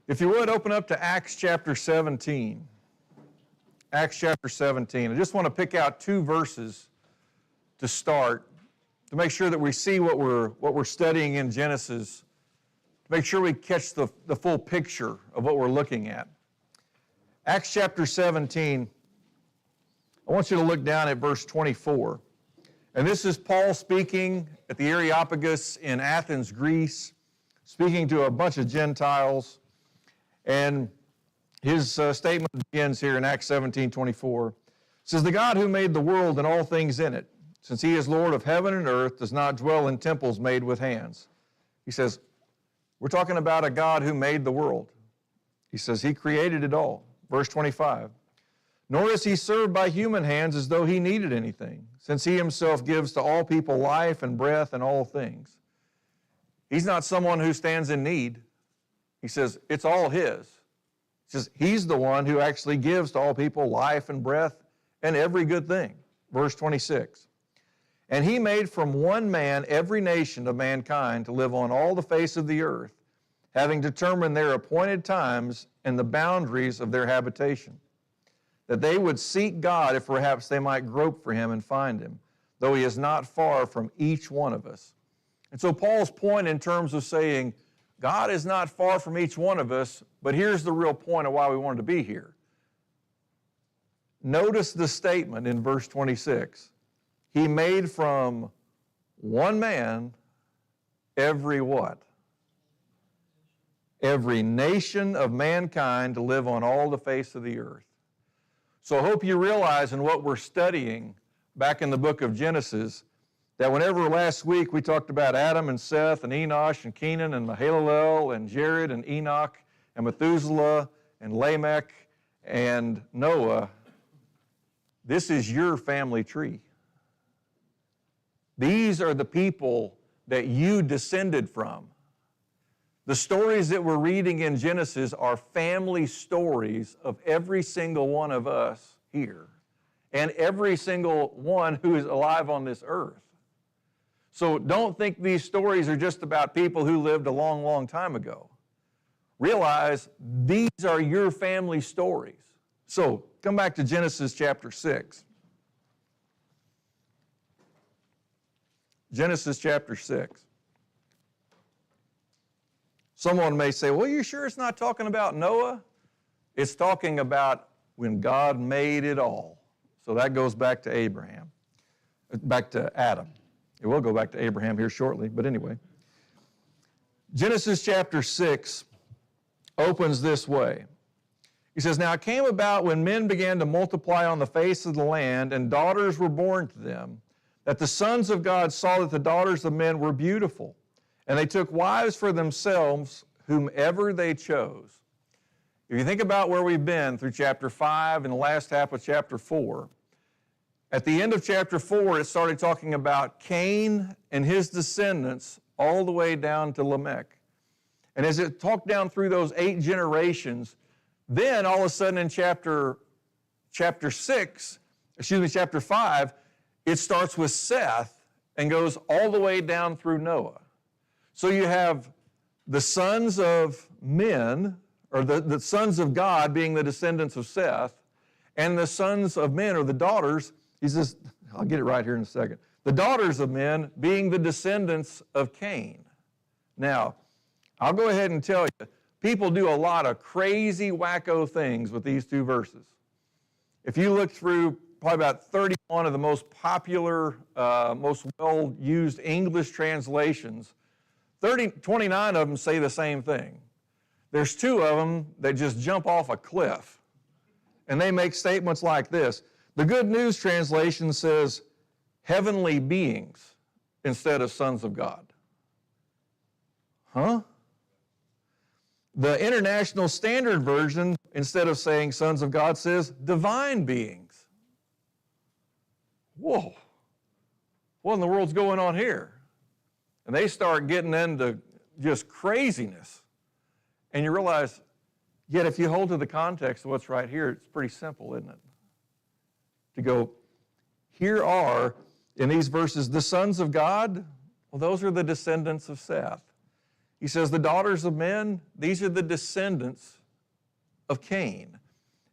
If you would, open up to Acts chapter 17. Acts chapter 17. I just want to pick out two verses to start, to make sure that we see what we're studying in Genesis, to make sure we catch the full picture of what we're looking at. Acts chapter 17, I want you to look down at verse 24. And this is Paul speaking at the Areopagus in Athens, Greece, speaking to a bunch of Gentiles. And his statement begins here in Acts 17:24. It says, "The God who made the world and all things in it, since he is Lord of heaven and earth, does not dwell in temples made with hands." He says, we're talking about a God who made the world. He says he created it all. Verse 25, "Nor is he served by human hands as though he needed anything, since he himself gives to all people life and breath and all things." He's not someone who stands in need. He says it's all his. He says he's the one who actually gives to all people life and breath and every good thing. Verse 26, "And he made from one man every nation of mankind to live on all the face of the earth, having determined their appointed times and the boundaries of their habitation, that they would seek God if perhaps they might grope for him and find him, though he is not far from each one of us." And so Paul's point in terms of saying, God is not far from each one of us, but here's the real point of why we wanted to be here. Notice the statement in verse 26. He made from one man every what? Every nation of mankind to live on all the face of the earth. So I hope you realize in what we're studying back in the book of Genesis that whenever last week we talked about Adam and Seth and Enosh and Kenan and Mahalalel and Jared and Enoch and Methuselah and Lamech and Noah, this is your family tree. These are the people that you descended from. The stories that we're reading in Genesis are family stories of every single one of us here and every single one who is alive on this earth. So don't think these stories are just about people who lived a long, long time ago. Realize these are your family stories. So come back to Genesis chapter 6. Genesis chapter 6. Someone may say, well, you sure it's not talking about Noah? It's talking about when God made it all. So that goes back to Abraham, back to Adam. It will go back to Abraham here shortly, but anyway. Genesis chapter 6 opens this way. He says, "Now it came about when men began to multiply on the face of the land, and daughters were born to them, that the sons of God saw that the daughters of men were beautiful, and they took wives for themselves whomever they chose." If you think about where we've been through chapter 5 and the last half of chapter 4, At the end of chapter 4, it started talking about Cain and his descendants all the way down to Lamech. And as it talked down through those 8 generations, then all of a sudden in chapter 5, it starts with Seth and goes all the way down through Noah. So you have the sons of men, or the sons of God being the descendants of Seth, and the sons of men, or the daughters, he says, I'll get it right here in a second, the daughters of men being the descendants of Cain. Now, I'll go ahead and tell you, people do a lot of crazy, wacko things with these 2 verses. If you look through probably about 31 of the most popular, most well-used English translations, 29 of them say the same thing. There's 2 of them that just jump off a cliff, and they make statements like this. The Good News translation says, heavenly beings instead of sons of God. Huh? The International Standard Version, instead of saying sons of God, says divine beings. Whoa. What in the world's going on here? And they start getting into just craziness. And you realize, yet if you hold to the context of what's right here, it's pretty simple, isn't it? To go, here are, in these verses, the sons of God. Well, those are the descendants of Seth. He says the daughters of men, these are the descendants of Cain.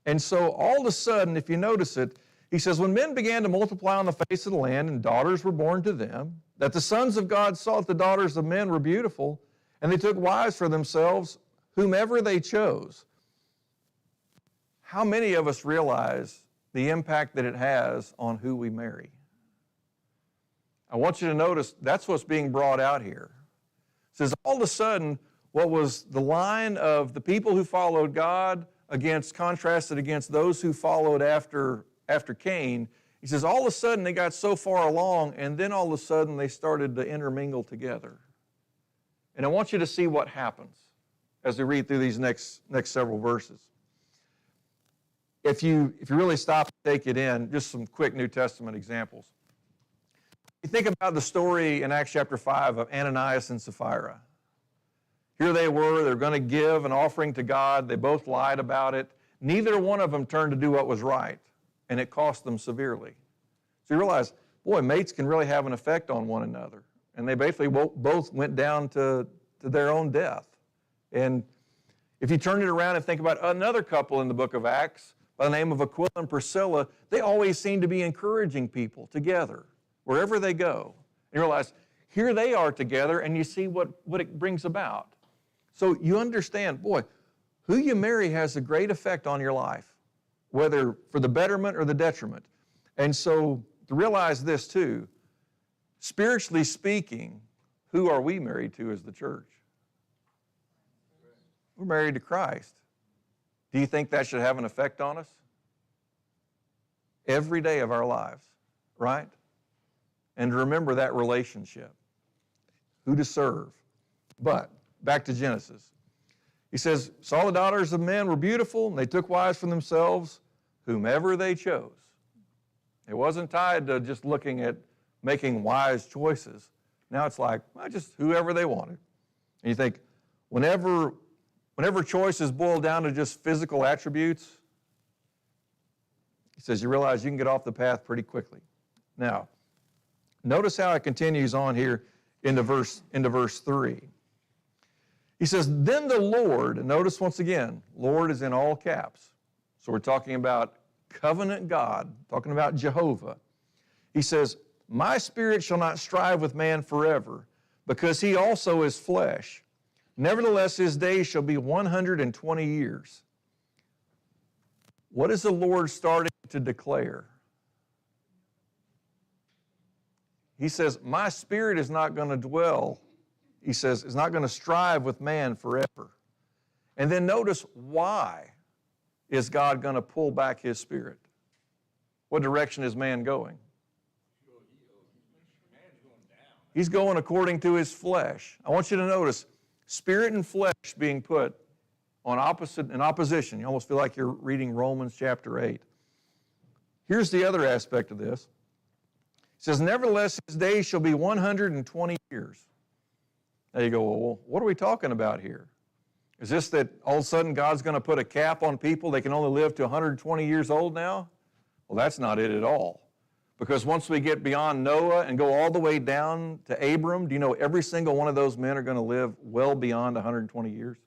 And so all of a sudden, if you notice it, he says, when men began to multiply on the face of the land and daughters were born to them, that the sons of God saw that the daughters of men were beautiful, and they took wives for themselves, whomever they chose. How many of us realize the impact that it has on who we marry? I want you to notice that's what's being brought out here. It says all of a sudden, what was the line of the people who followed God contrasted against those who followed after Cain, he says all of a sudden they got so far along, and then all of a sudden they started to intermingle together. And I want you to see what happens as we read through these next several verses. If you really stop and take it in, just some quick New Testament examples. You think about the story in Acts chapter 5 of Ananias and Sapphira. Here they were, they're going to give an offering to God. They both lied about it. Neither one of them turned to do what was right, and it cost them severely. So you realize, boy, mates can really have an effect on one another. And they basically both went down to their own death. And if you turn it around and think about another couple in the book of Acts by the name of Aquila and Priscilla, they always seem to be encouraging people together wherever they go. And you realize, here they are together, and you see what it brings about. So you understand, boy, who you marry has a great effect on your life, whether for the betterment or the detriment. And so to realize this too, spiritually speaking, who are we married to as the church? We're married to Christ. Do you think that should have an effect on us? Every day of our lives, right? And to remember that relationship, who to serve. But back to Genesis. He says, saw the daughters of men were beautiful, and they took wives for themselves, whomever they chose. It wasn't tied to just looking at making wise choices. Now it's like, well, just whoever they wanted. And you think, whenever choices boil down to just physical attributes, he says you realize you can get off the path pretty quickly. Now, notice how it continues on here into verse 3. He says, then the Lord, and notice once again, Lord is in all caps. So we're talking about covenant God, talking about Jehovah. He says, my spirit shall not strive with man forever, because he also is flesh. Nevertheless, his days shall be 120 years. What is the Lord starting to declare? He says, my spirit is not going to dwell. He says, it's not going to strive with man forever. And then notice, why is God going to pull back his spirit? What direction is man going? He's going according to his flesh. I want you to notice, spirit and flesh being put in opposition. You almost feel like you're reading Romans chapter 8. Here's the other aspect of this. It says, nevertheless, his days shall be 120 years. Now you go, well, what are we talking about here? Is this that all of a sudden God's going to put a cap on people? They can only live to 120 years old now? Well, that's not it at all. Because once we get beyond Noah and go all the way down to Abram, do you know every single one of those men are going to live well beyond 120 years?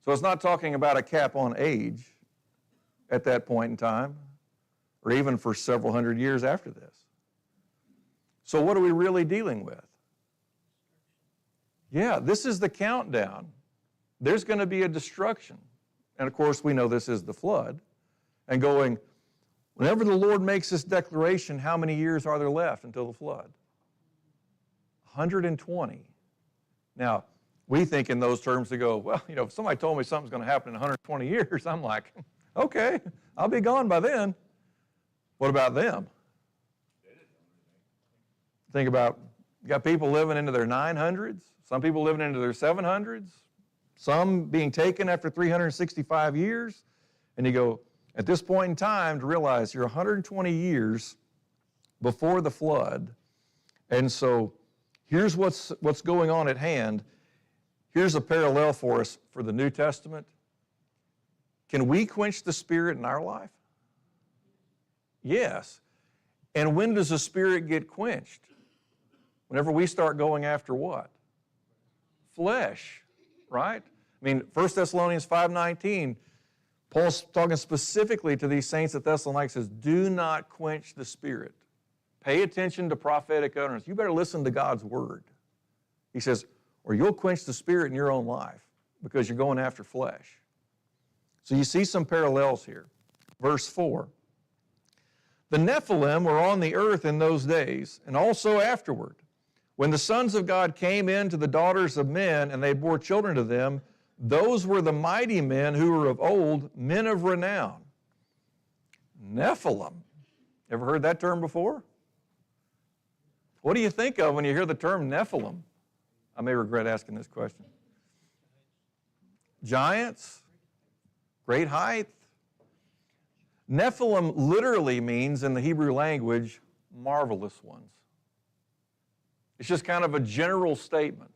So it's not talking about a cap on age at that point in time, or even for several hundred years after this. So what are we really dealing with? Yeah, this is the countdown. There's going to be a destruction. And of course, we know this is the flood. And going, whenever the Lord makes this declaration, how many years are there left until the flood? 120. Now, we think in those terms to go, well, if somebody told me something's going to happen in 120 years, I'm like, okay, I'll be gone by then. What about them? Think about, you got people living into their 900s, some people living into their 700s, some being taken after 365 years, and you go, at this point in time, to realize you're 120 years before the flood, and so here's what's going on at hand. Here's a parallel for us for the New Testament. Can we quench the Spirit in our life? Yes. And when does the Spirit get quenched? Whenever we start going after what? Flesh, right? I mean, 1 Thessalonians 5:19, Paul's talking specifically to these saints at Thessalonica, says, do not quench the Spirit. Pay attention to prophetic utterance. You better listen to God's word. He says, or you'll quench the Spirit in your own life because you're going after flesh. So you see some parallels here. Verse 4. The Nephilim were on the earth in those days, and also afterward, when the sons of God came in to the daughters of men, and they bore children to them, those were the mighty men who were of old, men of renown. Nephilim. Ever heard that term before? What do you think of when you hear the term Nephilim? I may regret asking this question. Giants? Great height? Nephilim literally means, in the Hebrew language, marvelous ones. It's just kind of a general statement.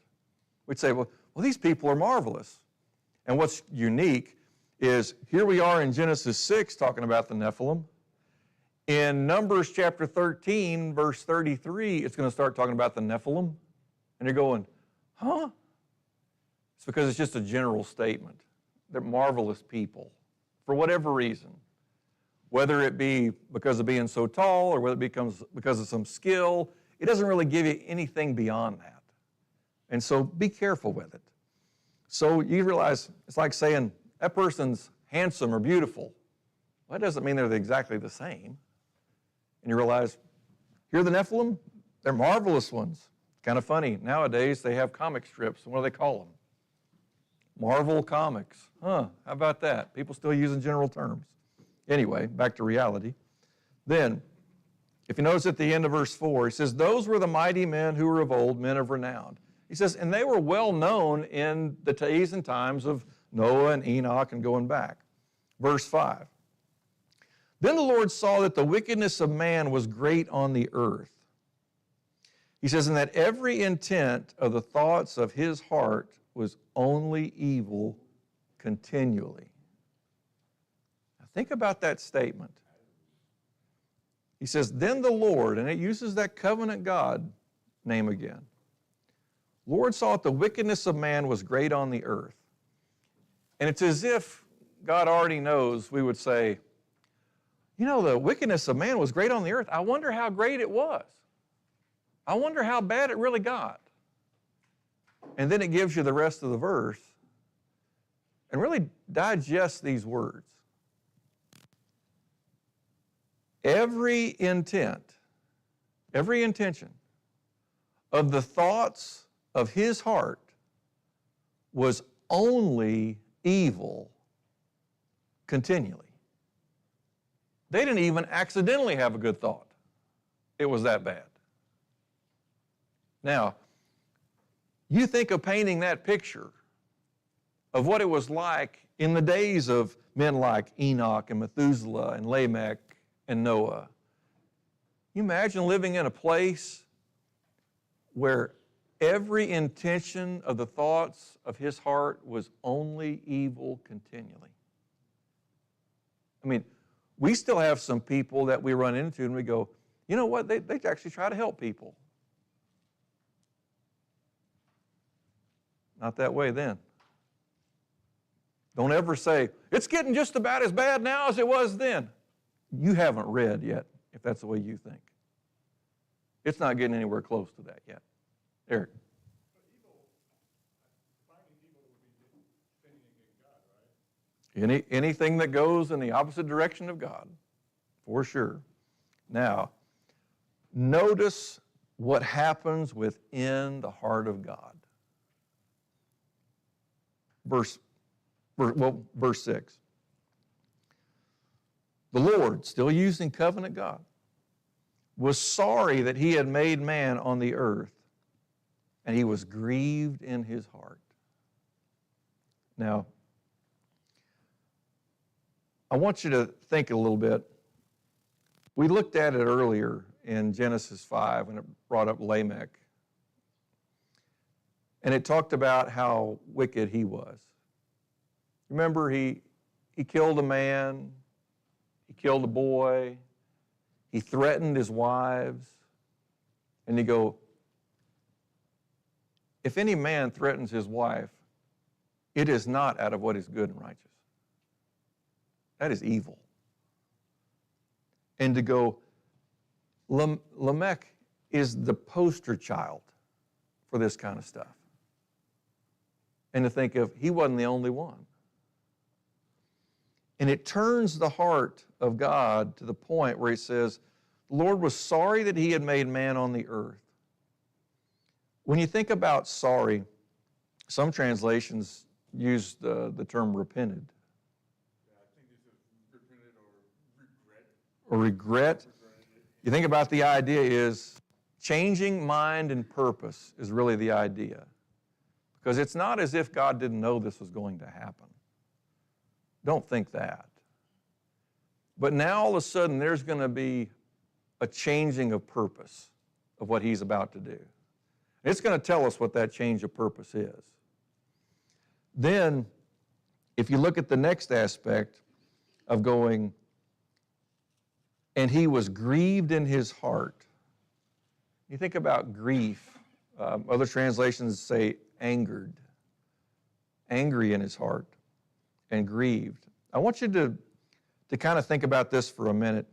We'd say, well, these people are marvelous. And what's unique is, here we are in Genesis 6 talking about the Nephilim. In Numbers chapter 13, verse 33, it's going to start talking about the Nephilim. And you're going, huh? It's because it's just a general statement. They're marvelous people, for whatever reason. Whether it be because of being so tall, or whether it becomes because of some skill, it doesn't really give you anything beyond that. And so be careful with it. So you realize, it's like saying, that person's handsome or beautiful. Well, that doesn't mean they're exactly the same. And you realize, here are the Nephilim, they're marvelous ones. Kind of funny, nowadays they have comic strips, and what do they call them? Marvel Comics. Huh, how about that? People still using general terms. Anyway, back to reality. Then, if you notice at the end of verse 4, he says, those were the mighty men who were of old, men of renown. He says, and they were well known in the days and times of Noah and Enoch and going back. Verse 5. Then the Lord saw that the wickedness of man was great on the earth. He says, and that every intent of the thoughts of his heart was only evil continually. Now think about that statement. He says, then the Lord, and it uses that covenant God name again. Lord saw that the wickedness of man was great on the earth. And it's as if God already knows. We would say, the wickedness of man was great on the earth. I wonder how great it was. I wonder how bad it really got. And then it gives you the rest of the verse and really digest these words. Every intention of the thoughts of his heart was only evil continually. They didn't even accidentally have a good thought. It was that bad. Now, you think of painting that picture of what it was like in the days of men like Enoch and Methuselah and Lamech and Noah. You imagine living in a place where every intention of the thoughts of his heart was only evil continually. I mean, we still have some people that we run into and we go, you know what, they actually try to help people. Not that way then. Don't ever say, it's getting just about as bad now as it was then. You haven't read yet, if that's the way you think. It's not getting anywhere close to that yet. Eric. Anything that goes in the opposite direction of God, for sure. Now, notice what happens within the heart of God. Verse 6. The Lord, still using covenant God, was sorry that he had made man on the earth, and he was grieved in his heart. Now, I want you to think a little bit. We looked at it earlier in Genesis 5 when it brought up Lamech. And it talked about how wicked he was. Remember, he killed a man, he killed a boy, he threatened his wives. And you go, if any man threatens his wife, it is not out of what is good and righteous. That is evil. And to go, Lamech is the poster child for this kind of stuff. And to think of, he wasn't the only one. And it turns the heart of God to the point where he says, the Lord was sorry that he had made man on the earth. When you think about sorry, some translations use the term repented. Yeah, I think it's repented or regret. Or regret. You think about the idea is changing mind and purpose is really the idea. Because it's not as if God didn't know this was going to happen. Don't think that. But now all of a sudden there's going to be a changing of purpose of what he's about to do. It's going to tell us what that change of purpose is. Then, if you look at the next aspect of going, and he was grieved in his heart. You think about grief. Other translations say angered, angry in his heart, and grieved. I want you to kind of think about this for a minute.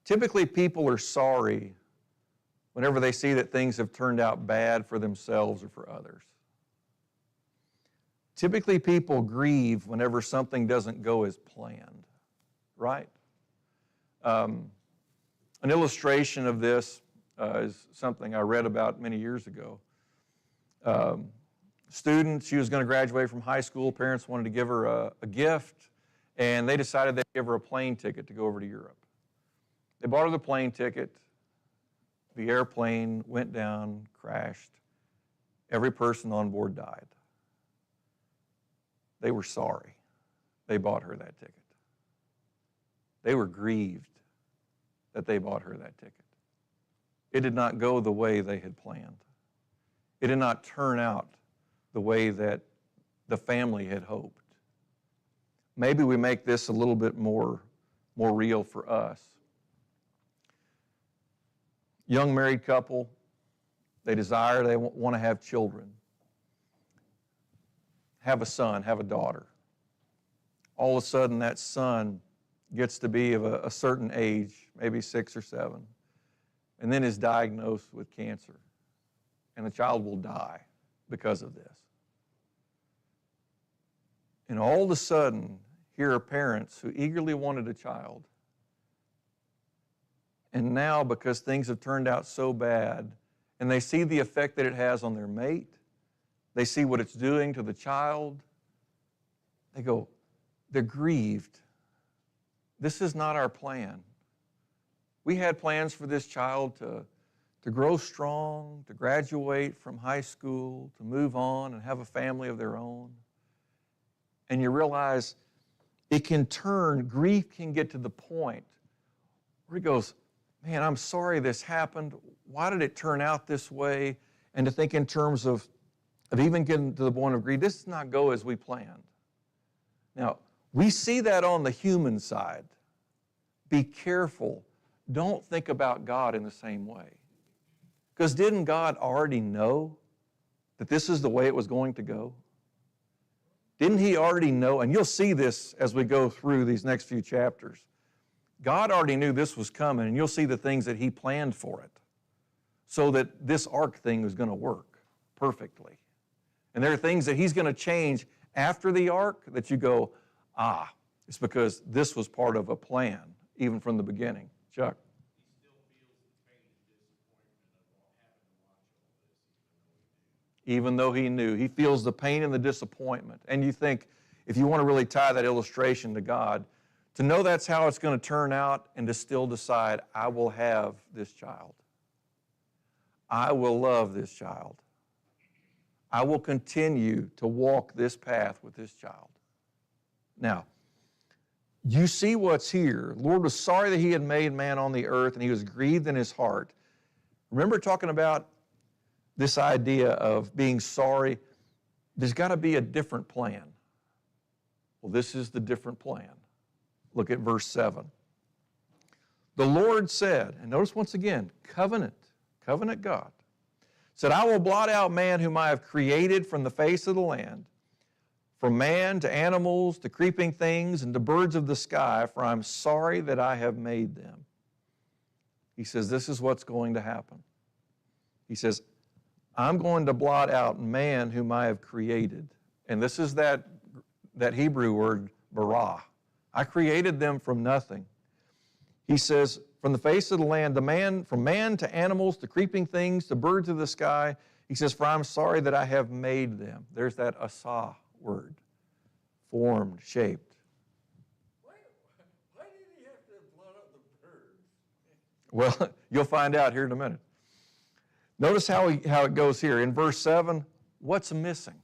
Typically, people are sorry whenever they see that things have turned out bad for themselves or for others. Typically, people grieve whenever something doesn't go as planned, right? An illustration of this is something I read about many years ago. Student, she was going to graduate from high school. Parents wanted to give her a gift, and they decided they'd give her a plane ticket to go over to Europe. They bought her the plane ticket. The airplane went down, crashed. Every person on board died. They were sorry they bought her that ticket. They were grieved that they bought her that ticket. It did not go the way they had planned. It did not turn out the way that the family had hoped. Maybe we make this a little bit more real for us. Young married couple, they want to have children. Have a son, have a daughter. All of a sudden that son gets to be of a certain age, maybe 6 or 7, and then is diagnosed with cancer. And the child will die because of this. And all of a sudden, here are parents who eagerly wanted a child. And now, because things have turned out so bad, and they see the effect that it has on their mate, they see what it's doing to the child, they go, they're grieved. This is not our plan. We had plans for this child to grow strong, to graduate from high school, to move on and have a family of their own. And you realize it can turn, grief can get to the point where he goes, man, I'm sorry this happened. Why did it turn out this way? And to think in terms of even getting to the point of greed, this did not go as we planned. Now, we see that on the human side. Be careful. Don't think about God in the same way. Because didn't God already know that this is the way it was going to go? Didn't He already know? And you'll see this as we go through these next few chapters. God already knew this was coming, and you'll see the things that He planned for it so that this ark thing was going to work perfectly. And there are things that He's going to change after the ark that you go, it's because this was part of a plan, even from the beginning. Chuck? Even though he knew. He feels the pain and the disappointment. And you think, if you want to really tie that illustration to God, to know that's how it's going to turn out and to still decide, I will have this child. I will love this child. I will continue to walk this path with this child. Now, you see what's here. The Lord was sorry that He had made man on the earth, and He was grieved in His heart. Remember talking about this idea of being sorry? There's got to be a different plan. Well, this is the different plan. Look at verse 7. The Lord said, and notice once again, covenant God, said, I will blot out man whom I have created from the face of the land, from man to animals to creeping things and to birds of the sky, for I'm sorry that I have made them. He says, this is what's going to happen. He says, I'm going to blot out man whom I have created. And this is that Hebrew word, bara. I created them from nothing. He says, from the face of the land, from man to animals to creeping things to birds of the sky, He says, for I'm sorry that I have made them. There's that asa word, formed, shaped. Why did He have to blot out the birds? Well, you'll find out here in a minute. Notice how it goes here. In verse 7, what's missing?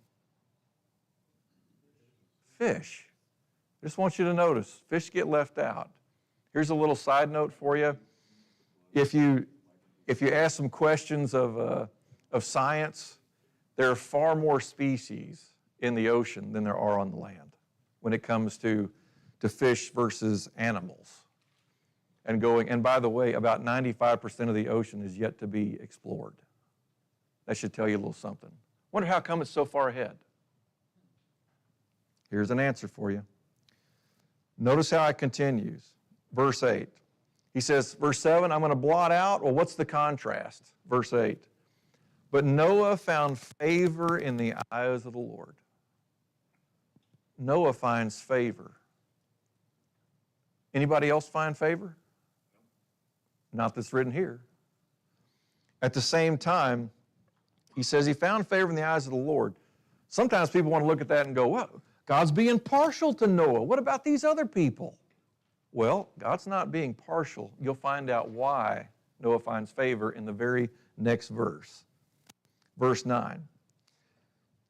Fish. I just want you to notice, fish get left out. Here's a little side note for you. If you ask some questions of science, there are far more species in the ocean than there are on the land when it comes to fish versus animals. And by the way, about 95% of the ocean is yet to be explored. That should tell you a little something. Wonder how come it's so far ahead. Here's an answer for you. Notice how it continues. Verse 8. He says, verse 7, I'm going to blot out. Well, what's the contrast? Verse 8. But Noah found favor in the eyes of the Lord. Noah finds favor. Anybody else find favor? Not that's written here. At the same time, he says he found favor in the eyes of the Lord. Sometimes people want to look at that and go, well, God's being partial to Noah. What about these other people? Well, God's not being partial. You'll find out why Noah finds favor in the very next verse. Verse 9.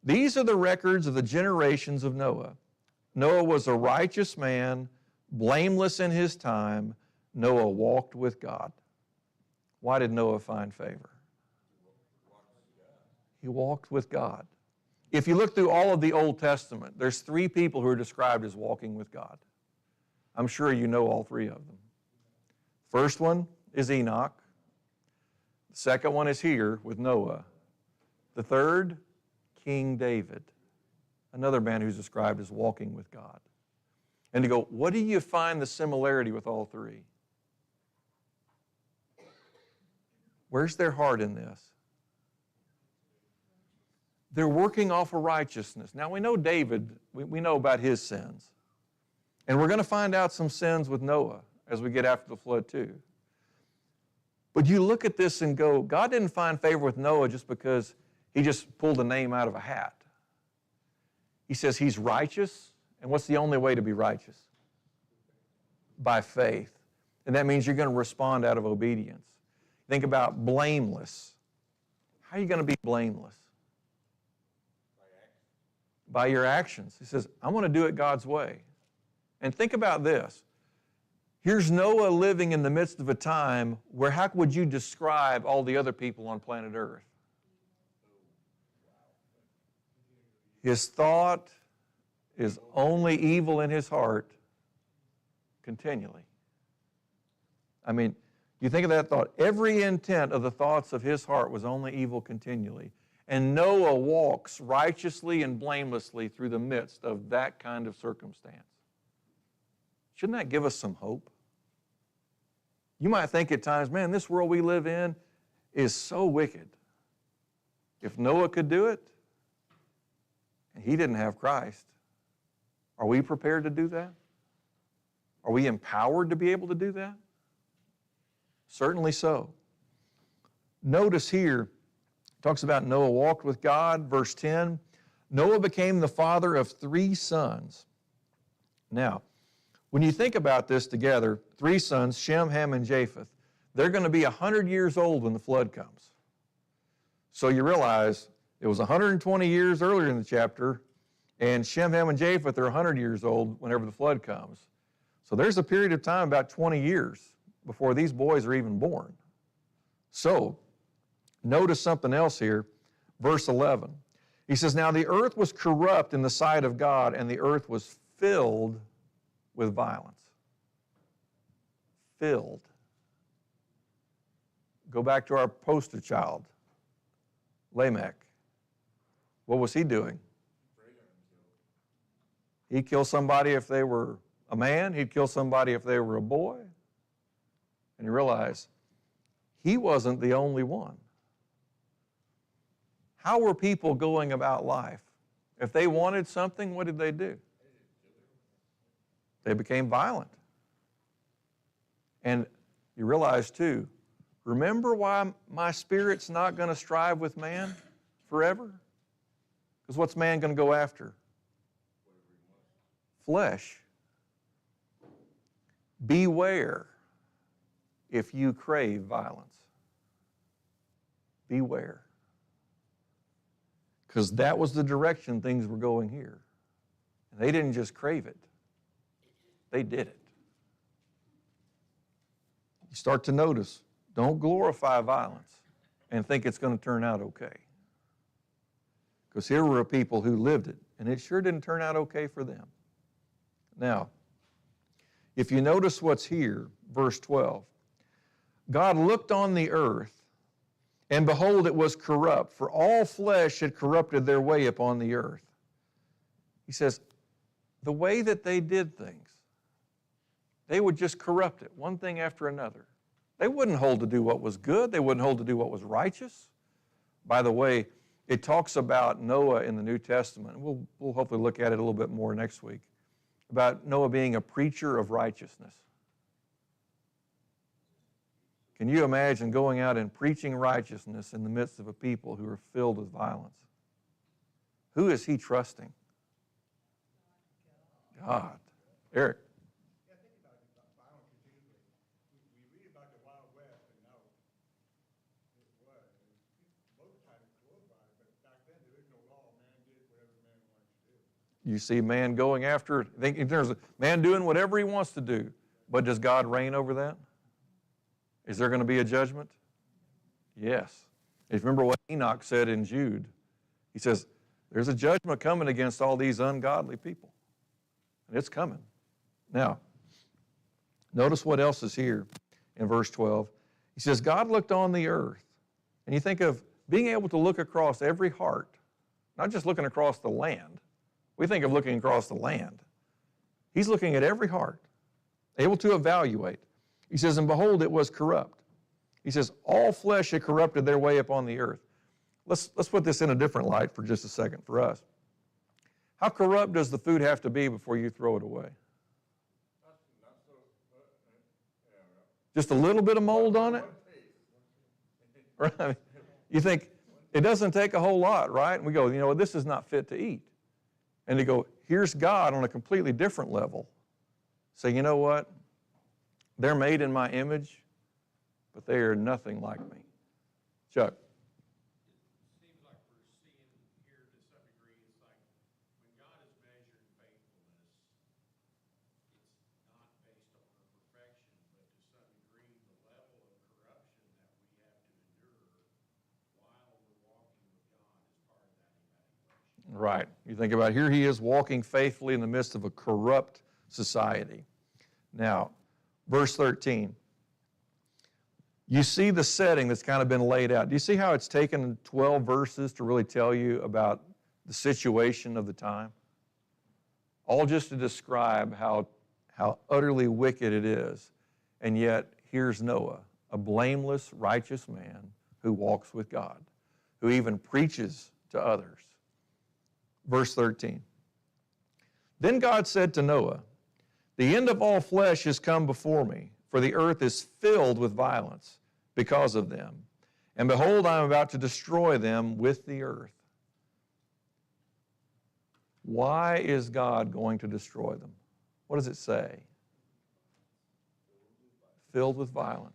These are the records of the generations of Noah. Noah was a righteous man, blameless in his time. Noah walked with God. Why did Noah find favor? He walked with God. If you look through all of the Old Testament, there's 3 people who are described as walking with God. I'm sure you know all 3 of them. First one is Enoch. The second one is here with Noah. The third, King David, another man who's described as walking with God. And to go, what do you find the similarity with all 3? Where's their heart in this? They're working off of righteousness. Now we know David, we know about his sins. And we're going to find out some sins with Noah as we get after the flood too. But you look at this and go, God didn't find favor with Noah just because he just pulled a name out of a hat. He says he's righteous, and what's the only way to be righteous? By faith. And that means you're going to respond out of obedience. Think about blameless. How are you going to be blameless? By your actions. He says, I'm going to do it God's way. And think about this. Here's Noah living in the midst of a time where how would you describe all the other people on planet Earth? His thought is only evil in his heart continually. I mean, you think of that thought. Every intent of the thoughts of his heart was only evil continually. And Noah walks righteously and blamelessly through the midst of that kind of circumstance. Shouldn't that give us some hope? You might think at times, man, this world we live in is so wicked. If Noah could do it, and he didn't have Christ, are we prepared to do that? Are we empowered to be able to do that? Certainly so. Notice here, it talks about Noah walked with God, verse 10. Noah became the father of 3 sons. Now, when you think about this together, 3 sons, Shem, Ham, and Japheth, they're going to be 100 years old when the flood comes. So you realize it was 120 years earlier in the chapter, and Shem, Ham, and Japheth are 100 years old whenever the flood comes. So there's a period of time, about 20 years, before these boys are even born. So, notice something else here, verse 11. He says, now the earth was corrupt in the sight of God, and the earth was filled with violence. Filled. Go back to our poster child, Lamech. What was he doing? He'd kill somebody if they were a man. He'd kill somebody if they were a boy. And you realize he wasn't the only one. How were people going about life? If they wanted something, what did they do? They became violent. And you realize too, remember why my spirit's not going to strive with man forever? Because what's man going to go after? Flesh. Beware if you crave violence. Beware. Because that was the direction things were going here. And they didn't just crave it. They did it. You start to notice, don't glorify violence and think it's going to turn out okay. Because here were people who lived it, and it sure didn't turn out okay for them. Now, if you notice what's here, verse 12, God looked on the earth, and behold, it was corrupt, for all flesh had corrupted their way upon the earth. He says, the way that they did things, they would just corrupt it, one thing after another. They wouldn't hold to do what was good. They wouldn't hold to do what was righteous. By the way, it talks about Noah in the New Testament. We'll hopefully look at it a little bit more next week, about Noah being a preacher of righteousness. Can you imagine going out and preaching righteousness in the midst of a people who are filled with violence? Who is he trusting? God. Eric. Yeah, think about it, violence continually. We read about the Wild West, and now it was. Most of the time it's glorified, but back then there is no law. Man did whatever man wanted to do. You see man going after, there's a man doing whatever he wants to do, but does God reign over that? Is there going to be a judgment? Yes. If you remember what Enoch said in Jude, he says, there's a judgment coming against all these ungodly people. And it's coming. Now, notice what else is here in verse 12. He says, God looked on the earth. And you think of being able to look across every heart, not just looking across the land. We think of looking across the land. He's looking at every heart, able to evaluate. He says, and behold, it was corrupt. He says, all flesh had corrupted their way upon the earth. Let's put this in a different light for just a second for us. How corrupt does the food have to be before you throw it away? Just a little bit of mold on it? Right? You think, it doesn't take a whole lot, right? And we go, you know, this is not fit to eat. And they go, here's God on a completely different level. Say, you know what? They're made in my image, but they are nothing like me. Chuck. It seems like we're seeing here to some degree, it's like when God has measured faithfulness, it's not based on our perfection, Right. You think about it, here he is walking faithfully in the midst of a corrupt society. Now, verse 13. You see the setting that's kind of been laid out. Do you see how it's taken 12 verses to really tell you about the situation of the time? All just to describe how utterly wicked it is. And yet, here's Noah, a blameless, righteous man who walks with God, who even preaches to others. Verse 13. Then God said to Noah, the end of all flesh has come before me, for the earth is filled with violence because of them. And behold, I am about to destroy them with the earth. Why is God going to destroy them? What does it say? Filled with violence.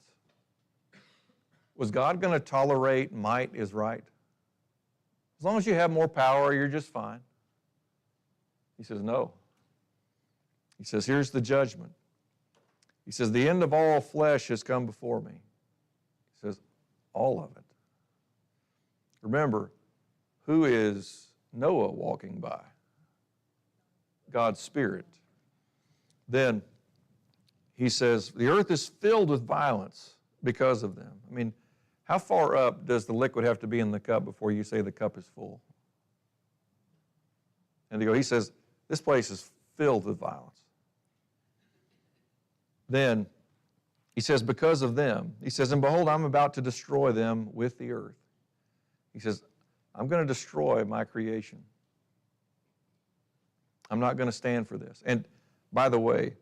Was God going to tolerate might is right? As long as you have more power, you're just fine. He says, no. He says, here's the judgment. He says, the end of all flesh has come before me. He says, all of it. Remember, who is Noah walking by? God's Spirit. Then he says, the earth is filled with violence because of them. I mean, how far up does the liquid have to be in the cup before you say the cup is full? And he says, this place is filled with violence. Then he says, because of them, he says, and behold, I'm about to destroy them with the earth. He says, I'm going to destroy my creation. I'm not going to stand for this. And by the way,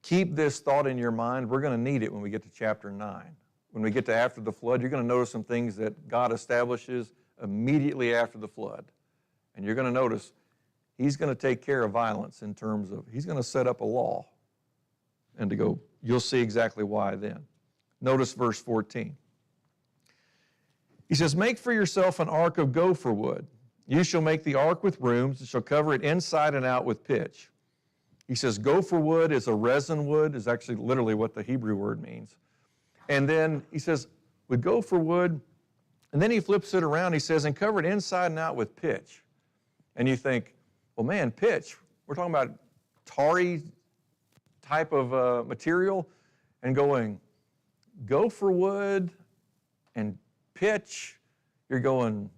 keep this thought in your mind. We're going to need it when we get to chapter 9. When we get to after the flood, you're going to notice some things that God establishes immediately after the flood. And you're going to notice he's going to take care of violence in terms of, he's going to set up a law. And to go, you'll see exactly why then. Notice verse 14. He says, make for yourself an ark of gopher wood. You shall make the ark with rooms, and shall cover it inside and out with pitch. He says gopher wood is a resin wood, is actually literally what the Hebrew word means. And then he says, with gopher wood, and then he flips it around, he says, and cover it inside and out with pitch. And you think, well, man, pitch, we're talking about tarry type of material, and going gopher wood and pitch, you're going,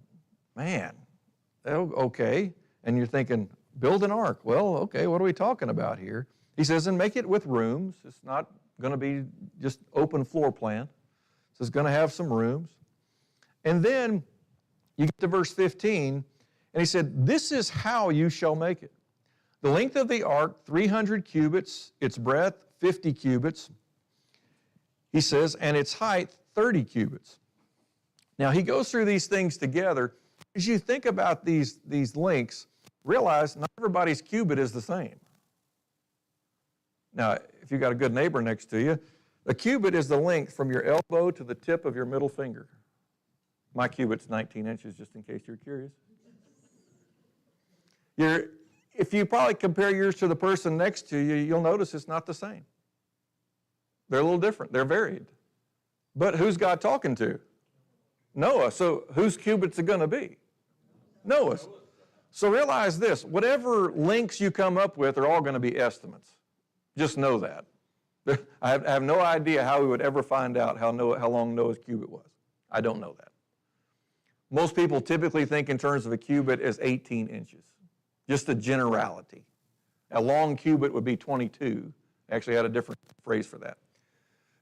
man, okay. And you're thinking, build an ark. Well, okay, what are we talking about here? He says, and make it with rooms. It's not going to be just open floor plan. So it's going to have some rooms. And then you get to verse 15, and he said, this is how you shall make it. The length of the ark, 300 cubits, its breadth, 50 cubits. He says, and its height, 30 cubits. Now, he goes through these things together. As you think about these lengths, realize not everybody's cubit is the same. Now, if you've got a good neighbor next to you, a cubit is the length from your elbow to the tip of your middle finger. My cubit's 19 inches, just in case you're curious. If you probably compare yours to the person next to you, you'll notice it's not the same. They're a little different. They're varied. But who's God talking to? Noah. So whose cubit's it going to be? Noah's. So realize this, whatever lengths you come up with are all going to be estimates. Just know that. I have no idea how we would ever find out how long Noah's cubit was. I don't know that. Most people typically think in terms of a cubit as 18 inches. Just a generality. A long cubit would be 22. I actually had a different phrase for that.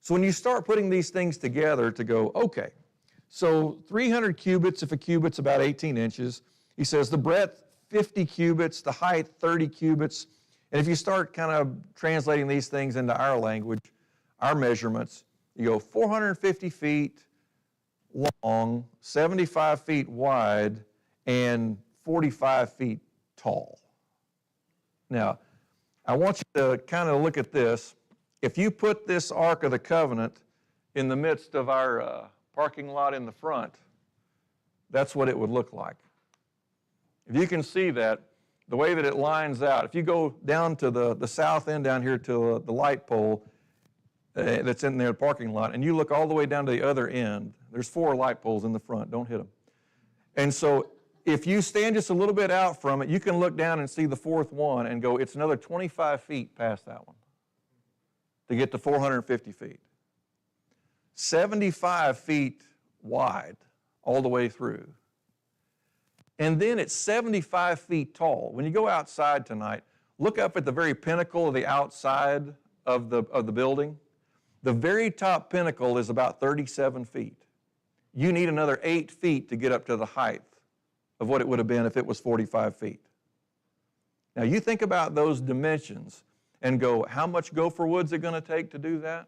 So when you start putting these things together to go, okay, so 300 cubits, if a cubit's about 18 inches, he says the breadth, 50 cubits, the height, 30 cubits. And if you start kind of translating these things into our language, our measurements, you go 450 feet long, 75 feet wide, and 45 feet tall. Now, I want you to kind of look at this. If you put this Ark of the Covenant in the midst of our parking lot in the front, that's what it would look like. If you can see that, the way that it lines out, if you go down to the south end down here to the light pole that's in their parking lot, and you look all the way down to the other end, there's 4 light poles in the front, don't hit them. And so if you stand just a little bit out from it, you can look down and see the fourth one and go, it's another 25 feet past that one to get to 450 feet. 75 feet wide all the way through. And then it's 75 feet tall. When you go outside tonight, look up at the very pinnacle of the outside of the building. The very top pinnacle is about 37 feet. You need another 8 feet to get up to the height of what it would have been if it was 45 feet. Now you think about those dimensions and go, how much gopher wood is it going to take to do that?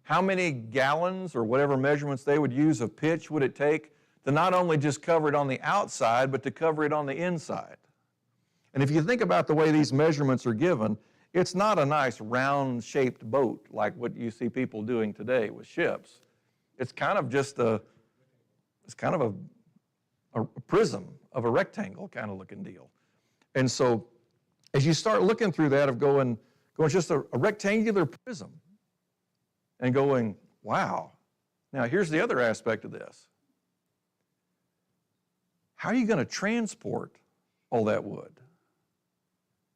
How many gallons or whatever measurements they would use of pitch would it take to not only just cover it on the outside, but to cover it on the inside? And if you think about the way these measurements are given, it's not a nice round-shaped boat like what you see people doing today with ships. It's kind of just a prism of a rectangle kind of looking deal. And so as you start looking through that of going just a rectangular prism and going, wow. Now here's the other aspect of this. How are you going to transport all that wood?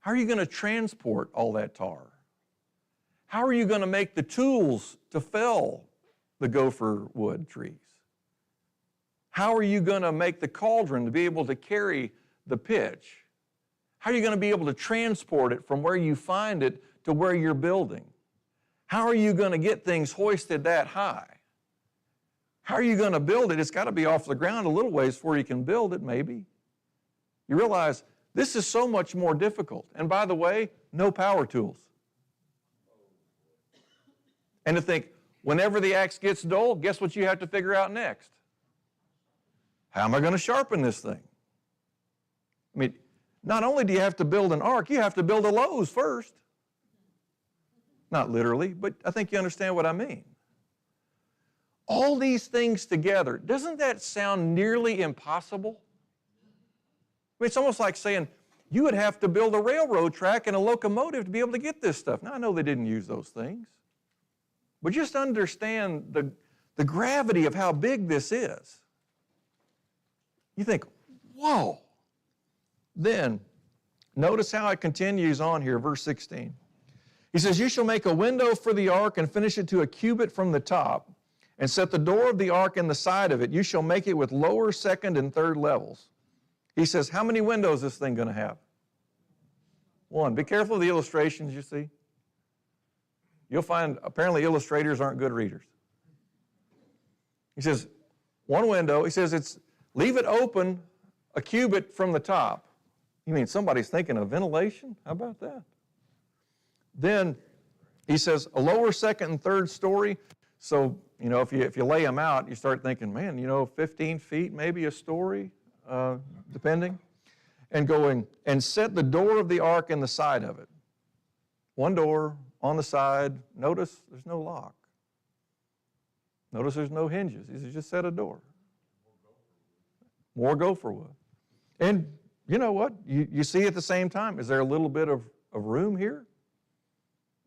How are you going to transport all that tar? How are you going to make the tools to fell the gopher wood trees? How are you going to make the cauldron to be able to carry the pitch? How are you going to be able to transport it from where you find it to where you're building? How are you going to get things hoisted that high? How are you going to build it? It's got to be off the ground a little ways before you can build it, maybe. You realize this is so much more difficult. And by the way, no power tools. And to think, whenever the axe gets dull, guess what you have to figure out next? How am I going to sharpen this thing? I mean, not only do you have to build an ark, you have to build a Lowe's first. Not literally, but I think you understand what I mean. All these things together, doesn't that sound nearly impossible? I mean, it's almost like saying you would have to build a railroad track and a locomotive to be able to get this stuff. Now, I know they didn't use those things, but just understand the gravity of how big this is. You think, whoa. Then, notice how it continues on here, verse 16. He says, you shall make a window for the ark and finish it to a cubit from the top, and set the door of the ark in the side of it. You shall make it with lower, second, and third levels. He says, how many windows is this thing going to have? One. Be careful of the illustrations you see. You'll find apparently illustrators aren't good readers. He says, one window. He says, leave it open a cubit from the top. You mean somebody's thinking of ventilation? How about that? Then he says a lower, second, and third story. So, if you lay them out, you start thinking, man, 15 feet, maybe a story, depending. And going, and set the door of the ark in the side of it. One door on the side. Notice there's no lock. Notice there's no hinges. He just set a door. More gopher wood. And you know what? You see at the same time, is there a little bit of room here?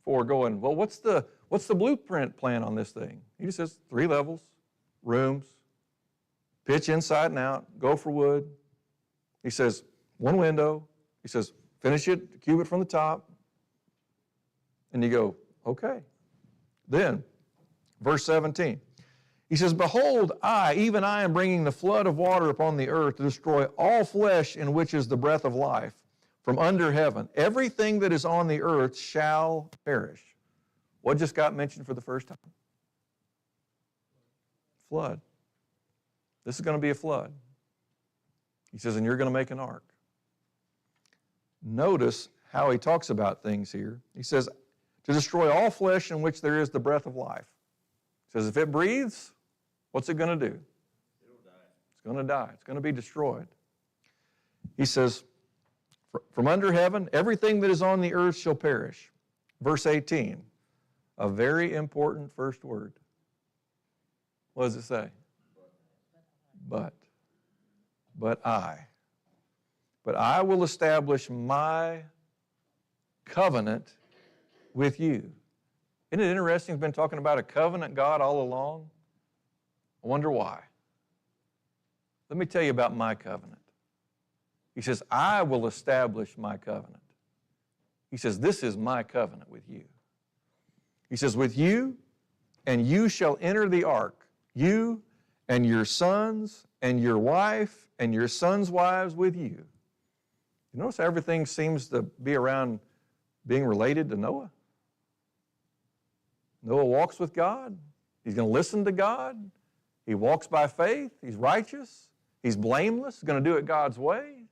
For going, well, what's the blueprint plan on this thing? He just says 3 levels, rooms, pitch inside and out, gopher wood. He says 1 window. He says finish it, cube it from the top. And you go, okay. Then, verse 17. He says, behold, even I am bringing the flood of water upon the earth to destroy all flesh in which is the breath of life. From under heaven, everything that is on the earth shall perish. What just got mentioned for the first time? Flood. This is going to be a flood. He says, and you're going to make an ark. Notice how he talks about things here. He says, to destroy all flesh in which there is the breath of life. He says, if it breathes, what's it going to do? It'll die. It's going to die. It's going to be destroyed. He says, from under heaven, everything that is on the earth shall perish. Verse 18, a very important first word. What does it say? But I will establish my covenant with you. Isn't it interesting? He's been talking about a covenant God all along. I wonder why. let me tell you about my covenant. He says, I will establish my covenant. He says, this is my covenant with you. He says, with you, and you shall enter the ark, you and your sons and your wife and your sons' wives with you. You notice how everything seems to be around being related to Noah? Noah walks with God. He's going to listen to God. He walks by faith. He's righteous. He's blameless. He's going to do it God's way.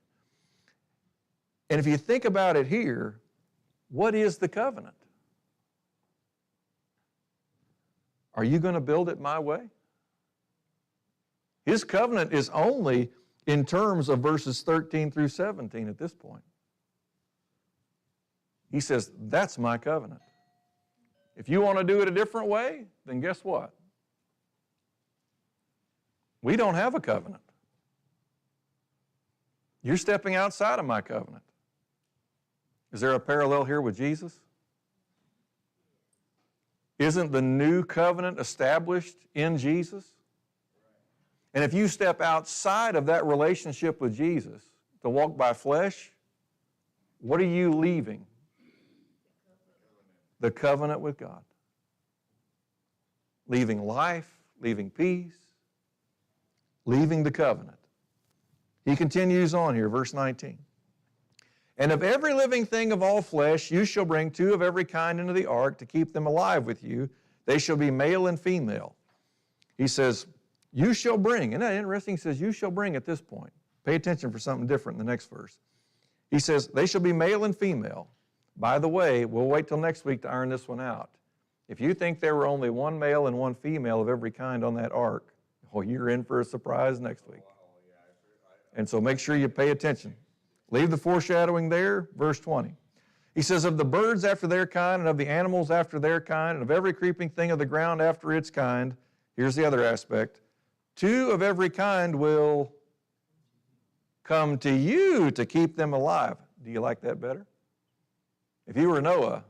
And if you think about it here, what is the covenant? Are you going to build it my way? His covenant is only in terms of verses 13 through 17 at this point. He says, that's my covenant. If you want to do it a different way, then guess what? We don't have a covenant. You're stepping outside of my covenant. Is there a parallel here with Jesus? Isn't the new covenant established in Jesus? And if you step outside of that relationship with Jesus to walk by flesh, what are you leaving? The covenant with God. Leaving life, leaving peace, leaving the covenant. He continues on here, verse 19. And of every living thing of all flesh, you shall bring 2 of every kind into the ark to keep them alive with you. They shall be male and female. He says, you shall bring. Isn't that interesting? He says, you shall bring at this point. Pay attention for something different in the next verse. He says, they shall be male and female. By the way, we'll wait till next week to iron this one out. If you think there were only 1 male and 1 female of every kind on that ark, well, you're in for a surprise next week. And so make sure you pay attention. Leave the foreshadowing there, verse 20. He says, of the birds after their kind, and of the animals after their kind, and of every creeping thing of the ground after its kind. Here's the other aspect. 2 of every kind will come to you to keep them alive. Do you like that better? If you were Noah,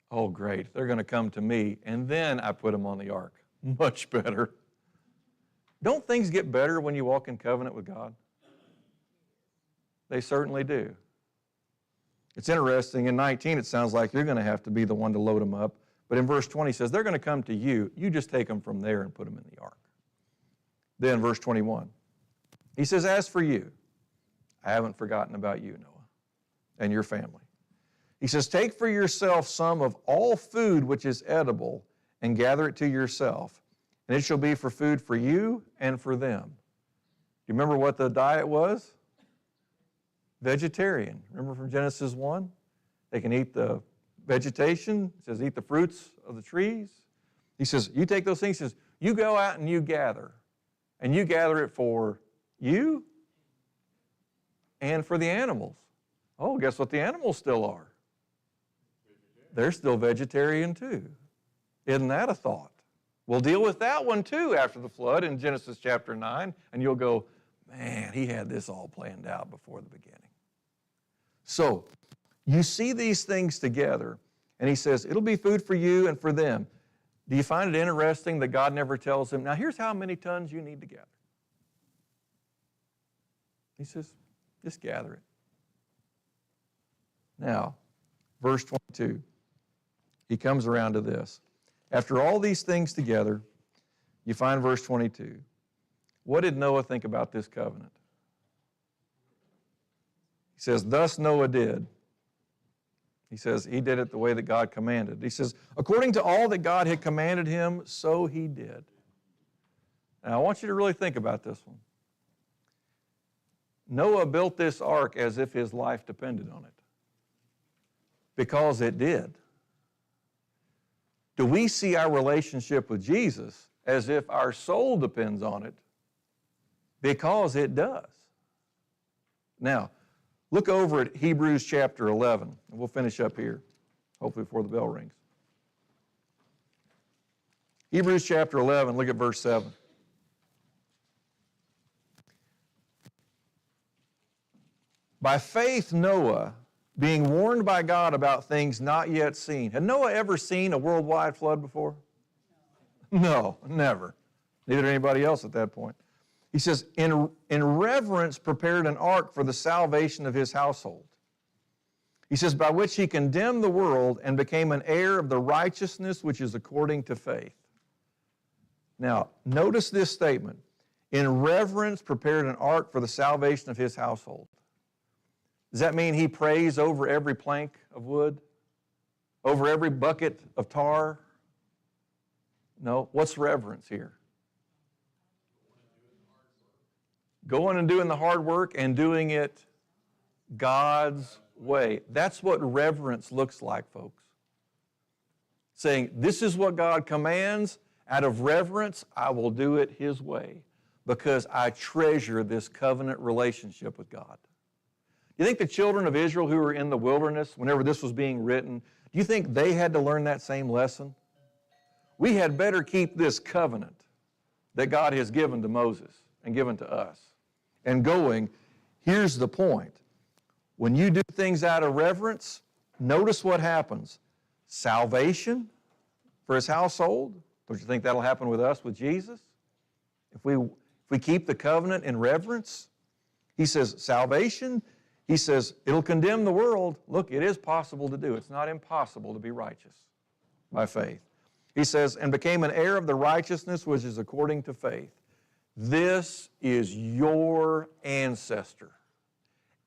oh great, they're going to come to me, and then I put them on the ark. Much better. Don't things get better when you walk in covenant with God? They certainly do. It's interesting, in 19 it sounds like you're going to have to be the one to load them up, but in verse 20 it says they're going to come to you. You just take them from there and put them in the ark. Then verse 21, he says, as for you, I haven't forgotten about you, Noah, and your family. He says, take for yourself some of all food which is edible and gather it to yourself, and it shall be for food for you and for them. Do you remember what the diet was? Vegetarian. Remember from Genesis 1? They can eat the vegetation. It says eat the fruits of the trees. He says, you take those things. He says, you go out and you gather. And you gather it for you and for the animals. Oh, guess what the animals still are? They're still vegetarian too. Isn't that a thought? We'll deal with that one too after the flood in Genesis chapter 9, and you'll go, man, he had this all planned out before the beginning. So, you see these things together, and he says, it'll be food for you and for them. Do you find it interesting that God never tells him, now here's how many tons you need to gather? He says, just gather it. Now, verse 22, he comes around to this. After all these things together, you find verse 22. What did Noah think about this covenant? He says, thus Noah did. He says he did it the way that God commanded. He says, according to all that God had commanded him, so he did. Now, I want you to really think about this one. Noah built this ark as if his life depended on it. Because it did. Do we see our relationship with Jesus as if our soul depends on it? Because it does. Now, look over at Hebrews chapter 11, and we'll finish up here, hopefully before the bell rings. Hebrews chapter 11, look at verse 7. By faith Noah, being warned by God about things not yet seen. Had Noah ever seen a worldwide flood before? No, never. Neither did anybody else at that point. He says, in reverence prepared an ark for the salvation of his household. He says, by which he condemned the world and became an heir of the righteousness which is according to faith. Now, notice this statement. In reverence prepared an ark for the salvation of his household. Does that mean he prays over every plank of wood? Over every bucket of tar? No. What's reverence here? Going and doing the hard work and doing it God's way. That's what reverence looks like, folks. Saying, this is what God commands. Out of reverence, I will do it His way because I treasure this covenant relationship with God. Do you think the children of Israel who were in the wilderness, whenever this was being written, do you think they had to learn that same lesson? We had better keep this covenant that God has given to Moses and given to us. And going, here's the point. When you do things out of reverence, notice what happens. Salvation for His household. Don't you think that'll happen with us, with Jesus? If we keep the covenant in reverence, He says salvation. He says it'll condemn the world. Look, it is possible to do. It's not impossible to be righteous by faith. He says, and became an heir of the righteousness which is according to faith. This is your ancestor.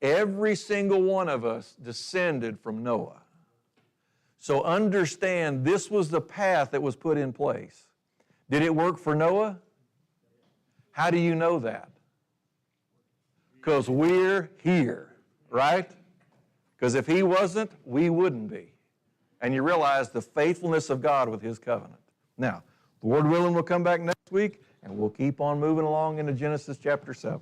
Every single one of us descended from Noah. So understand this was the path that was put in place. Did it work for Noah? How do you know that? Because we're here, right? Because if he wasn't, we wouldn't be. And you realize the faithfulness of God with His covenant. Now, the Lord willing, we'll come back next week, and we'll keep on moving along into Genesis chapter 7.